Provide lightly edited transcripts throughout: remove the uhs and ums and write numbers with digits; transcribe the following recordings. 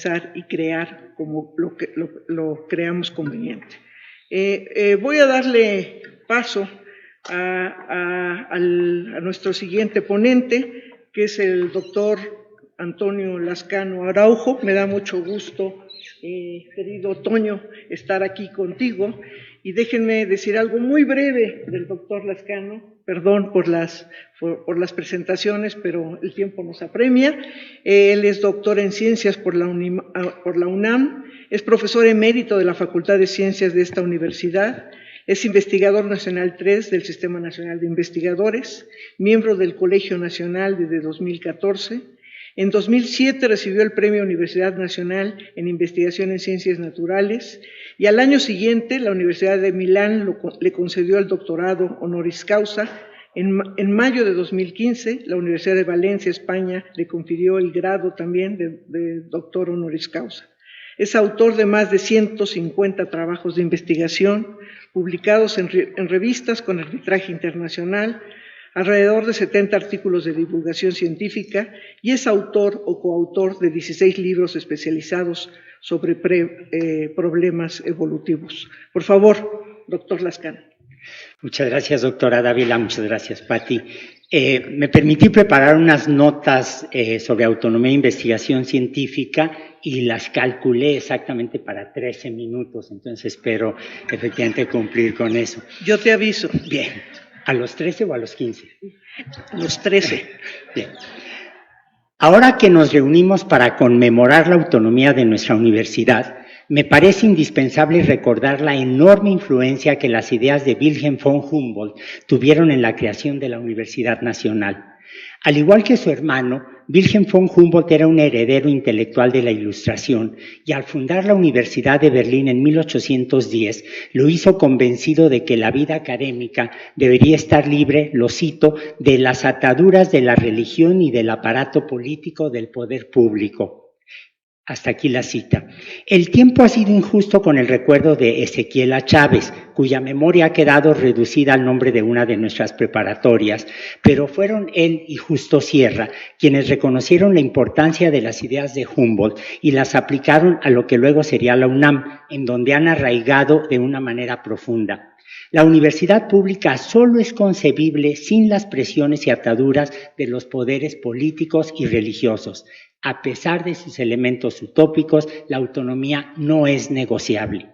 organizar y crear como lo creamos conveniente. Voy a darle paso a nuestro siguiente ponente, que es el doctor Antonio Lascano Araujo. Me da mucho gusto, querido Toño, estar aquí contigo. Y déjenme decir algo muy breve del doctor Lascano. Perdón por las presentaciones, pero el tiempo nos apremia. Él es doctor en Ciencias por la UNAM, es profesor emérito de la Facultad de Ciencias de esta universidad, es investigador nacional 3 del Sistema Nacional de Investigadores, miembro del Colegio Nacional desde 2014. En 2007 recibió el Premio Universidad Nacional en Investigación en Ciencias Naturales y al año siguiente la Universidad de Milán le concedió el doctorado honoris causa. En mayo de 2015 la Universidad de Valencia, España, le confirió el grado también de doctor honoris causa. Es autor de más de 150 trabajos de investigación publicados en revistas con arbitraje internacional, alrededor de 70 artículos de divulgación científica y es autor o coautor de 16 libros especializados sobre problemas evolutivos. Por favor, doctor Lascano. Muchas gracias, doctora Dávila. Muchas gracias, Patti. Me permití preparar unas notas sobre autonomía e investigación científica y las calculé exactamente para 13 minutos, entonces espero efectivamente cumplir con eso. Yo te aviso. Bien. ¿A los 13 o a los 15? A los 13. Bien. Ahora que nos reunimos para conmemorar la autonomía de nuestra universidad, me parece indispensable recordar la enorme influencia que las ideas de Wilhelm von Humboldt tuvieron en la creación de la Universidad Nacional. Al igual que su hermano, Wilhelm von Humboldt era un heredero intelectual de la Ilustración y al fundar la Universidad de Berlín en 1810 lo hizo convencido de que la vida académica debería estar libre, lo cito, de las ataduras de la religión y del aparato político del poder público. Hasta aquí la cita. El tiempo ha sido injusto con el recuerdo de Ezequiela Chávez, cuya memoria ha quedado reducida al nombre de una de nuestras preparatorias, pero fueron él y Justo Sierra quienes reconocieron la importancia de las ideas de Humboldt y las aplicaron a lo que luego sería la UNAM, en donde han arraigado de una manera profunda. La universidad pública solo es concebible sin las presiones y ataduras de los poderes políticos y religiosos. A pesar de sus elementos utópicos, la autonomía no es negociable.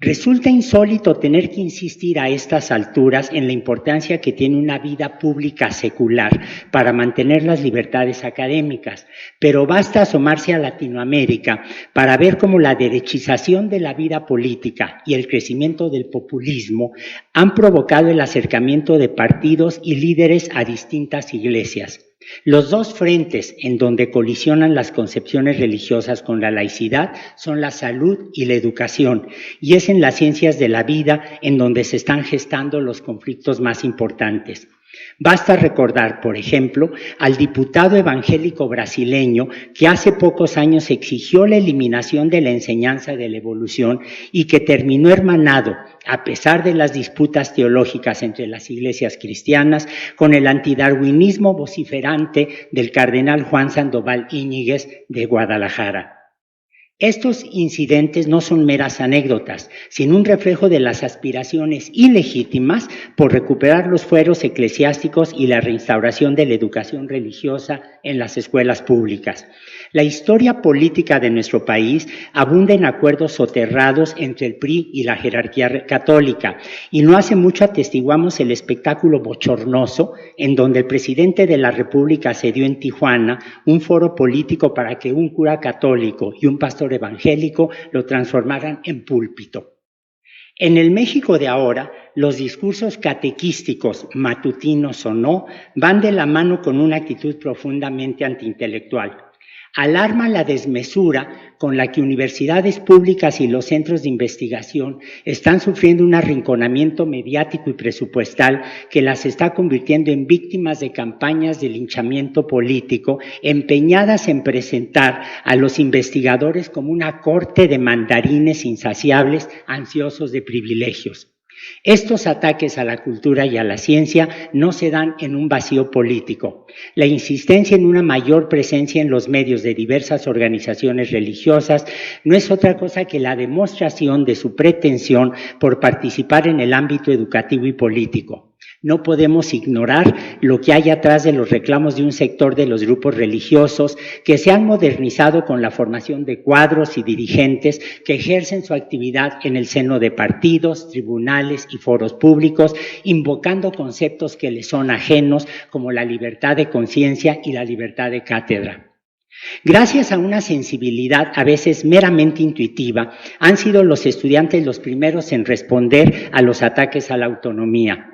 Resulta insólito tener que insistir a estas alturas en la importancia que tiene una vida pública secular para mantener las libertades académicas, pero basta asomarse a Latinoamérica para ver cómo la derechización de la vida política y el crecimiento del populismo han provocado el acercamiento de partidos y líderes a distintas iglesias. Los dos frentes en donde colisionan las concepciones religiosas con la laicidad son la salud y la educación, y es en las ciencias de la vida en donde se están gestando los conflictos más importantes. Basta recordar, por ejemplo, al diputado evangélico brasileño que hace pocos años exigió la eliminación de la enseñanza de la evolución y que terminó hermanado, a pesar de las disputas teológicas entre las iglesias cristianas, con el antidarwinismo vociferante del cardenal Juan Sandoval Íñiguez de Guadalajara. Estos incidentes no son meras anécdotas, sino un reflejo de las aspiraciones ilegítimas por recuperar los fueros eclesiásticos y la reinstauración de la educación religiosa en las escuelas públicas. La historia política de nuestro país abunda en acuerdos soterrados entre el PRI y la jerarquía católica, y no hace mucho atestiguamos el espectáculo bochornoso en donde el presidente de la República cedió en Tijuana un foro político para que un cura católico y un pastor evangélico lo transformaran en púlpito. En el México de ahora, los discursos catequísticos, matutinos o no, van de la mano con una actitud profundamente antiintelectual. Alarma la desmesura con la que universidades públicas y los centros de investigación están sufriendo un arrinconamiento mediático y presupuestal que las está convirtiendo en víctimas de campañas de linchamiento político empeñadas en presentar a los investigadores como una corte de mandarines insaciables, ansiosos de privilegios. Estos ataques a la cultura y a la ciencia no se dan en un vacío político. La insistencia en una mayor presencia en los medios de diversas organizaciones religiosas no es otra cosa que la demostración de su pretensión por participar en el ámbito educativo y político. No podemos ignorar lo que hay atrás de los reclamos de un sector de los grupos religiosos que se han modernizado con la formación de cuadros y dirigentes que ejercen su actividad en el seno de partidos, tribunales y foros públicos, invocando conceptos que les son ajenos como la libertad de conciencia y la libertad de cátedra. Gracias a una sensibilidad a veces meramente intuitiva, han sido los estudiantes los primeros en responder a los ataques a la autonomía.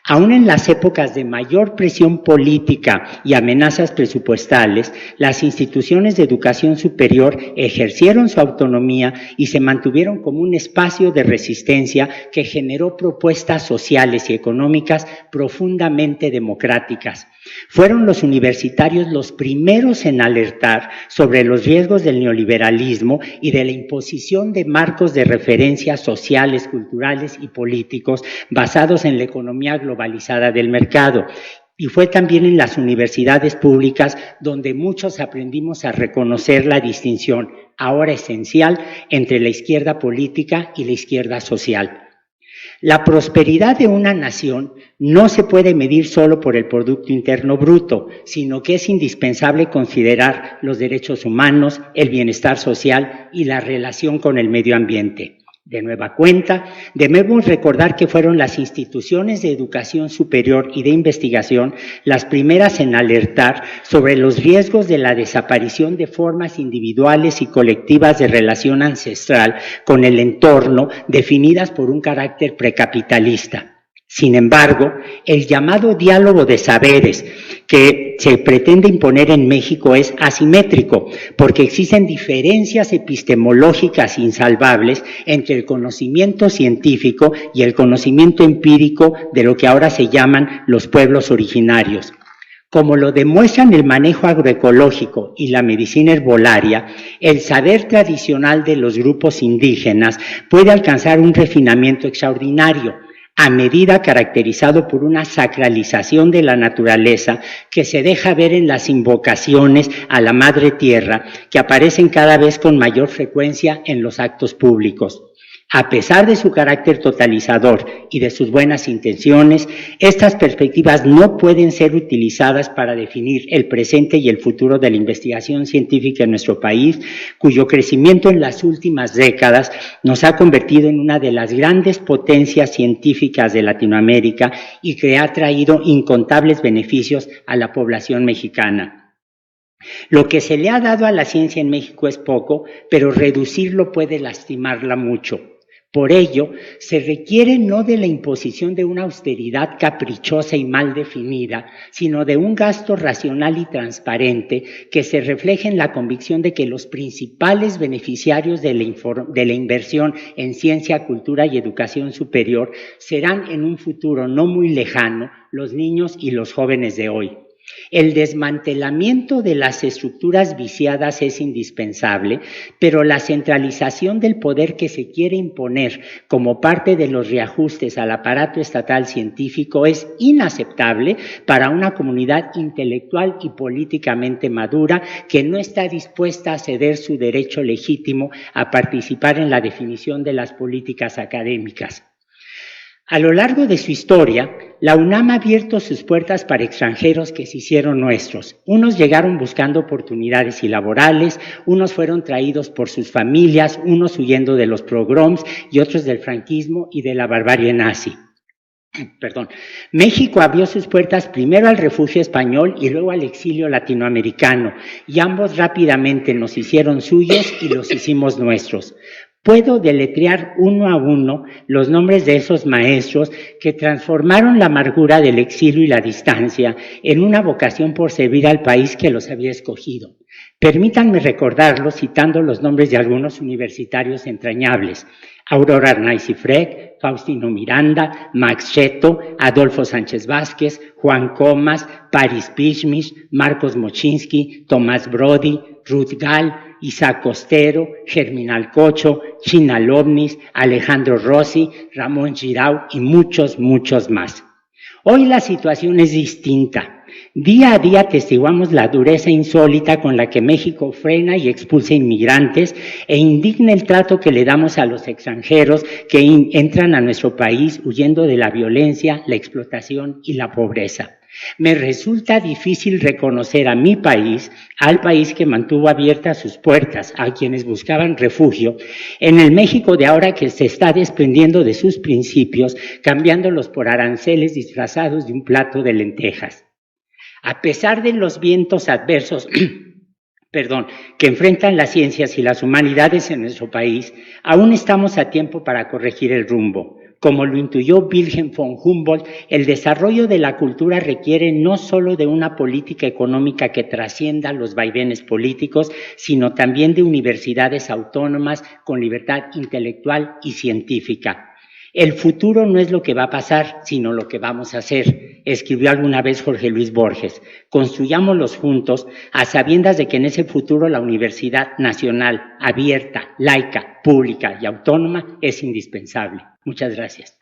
Aún en las épocas de mayor presión política y amenazas presupuestales, las instituciones de educación superior ejercieron su autonomía y se mantuvieron como un espacio de resistencia que generó propuestas sociales y económicas profundamente democráticas. Fueron los universitarios los primeros en alertar sobre los riesgos del neoliberalismo y de la imposición de marcos de referencia sociales, culturales y políticos basados en la economía globalizada del mercado. Y fue también en las universidades públicas donde muchos aprendimos a reconocer la distinción, ahora esencial, entre la izquierda política y la izquierda social. La prosperidad de una nación no se puede medir solo por el Producto Interno Bruto, sino que es indispensable considerar los derechos humanos, el bienestar social y la relación con el medio ambiente. De nueva cuenta, debemos recordar que fueron las instituciones de educación superior y de investigación las primeras en alertar sobre los riesgos de la desaparición de formas individuales y colectivas de relación ancestral con el entorno definidas por un carácter precapitalista. Sin embargo, el llamado diálogo de saberes que se pretende imponer en México es asimétrico, porque existen diferencias epistemológicas insalvables entre el conocimiento científico y el conocimiento empírico de lo que ahora se llaman los pueblos originarios. Como lo demuestran el manejo agroecológico y la medicina herbolaria, el saber tradicional de los grupos indígenas puede alcanzar un refinamiento extraordinario, a medida caracterizado por una sacralización de la naturaleza que se deja ver en las invocaciones a la Madre Tierra, que aparecen cada vez con mayor frecuencia en los actos públicos. A pesar de su carácter totalizador y de sus buenas intenciones, estas perspectivas no pueden ser utilizadas para definir el presente y el futuro de la investigación científica en nuestro país, cuyo crecimiento en las últimas décadas nos ha convertido en una de las grandes potencias científicas de Latinoamérica y que ha traído incontables beneficios a la población mexicana. Lo que se le ha dado a la ciencia en México es poco, pero reducirlo puede lastimarla mucho. Por ello, se requiere no de la imposición de una austeridad caprichosa y mal definida, sino de un gasto racional y transparente que se refleje en la convicción de que los principales beneficiarios de la inversión en ciencia, cultura y educación superior serán en un futuro no muy lejano los niños y los jóvenes de hoy. El desmantelamiento de las estructuras viciadas es indispensable, pero la centralización del poder que se quiere imponer como parte de los reajustes al aparato estatal científico es inaceptable para una comunidad intelectual y políticamente madura que no está dispuesta a ceder su derecho legítimo a participar en la definición de las políticas académicas. A lo largo de su historia, la UNAM ha abierto sus puertas para extranjeros que se hicieron nuestros. Unos llegaron buscando oportunidades laborales, unos fueron traídos por sus familias, unos huyendo de los pogroms y otros del franquismo y de la barbarie nazi. México abrió sus puertas primero al refugio español y luego al exilio latinoamericano, y ambos rápidamente nos hicieron suyos y los hicimos nuestros. Puedo deletrear uno a uno los nombres de esos maestros que transformaron la amargura del exilio y la distancia en una vocación por servir al país que los había escogido. Permítanme recordarlos citando los nombres de algunos universitarios entrañables: Aurora Arnaiz y Freck, Faustino Miranda, Max Cheto, Adolfo Sánchez Vázquez, Juan Comas, Paris Pishmish, Marcos Mochinsky, Tomás Brody, Ruth Gall, Isaac Costero, Germinal Cocho, China Lobnis, Alejandro Rossi, Ramón Girau y muchos, muchos más. Hoy la situación es distinta. Día a día atestiguamos la dureza insólita con la que México frena y expulsa inmigrantes e indigna el trato que le damos a los extranjeros que entran a nuestro país huyendo de la violencia, la explotación y la pobreza. Me resulta difícil reconocer a mi país, al país que mantuvo abiertas sus puertas a quienes buscaban refugio, en el México de ahora que se está desprendiendo de sus principios, cambiándolos por aranceles disfrazados de un plato de lentejas. A pesar de los vientos adversos que enfrentan las ciencias y las humanidades en nuestro país, aún estamos a tiempo para corregir el rumbo. Como lo intuyó Wilhelm von Humboldt, el desarrollo de la cultura requiere no solo de una política económica que trascienda los vaivenes políticos, sino también de universidades autónomas con libertad intelectual y científica. El futuro no es lo que va a pasar, sino lo que vamos a hacer, escribió alguna vez Jorge Luis Borges. Construyámoslos juntos, a sabiendas de que en ese futuro la universidad nacional, abierta, laica, pública y autónoma es indispensable. Muchas gracias.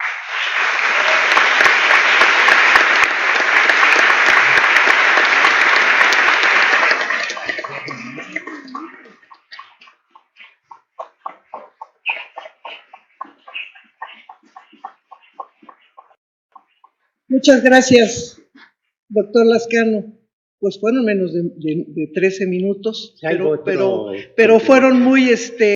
Muchas gracias, doctor Lascano. Pues fueron menos de 13 minutos, pero fueron muy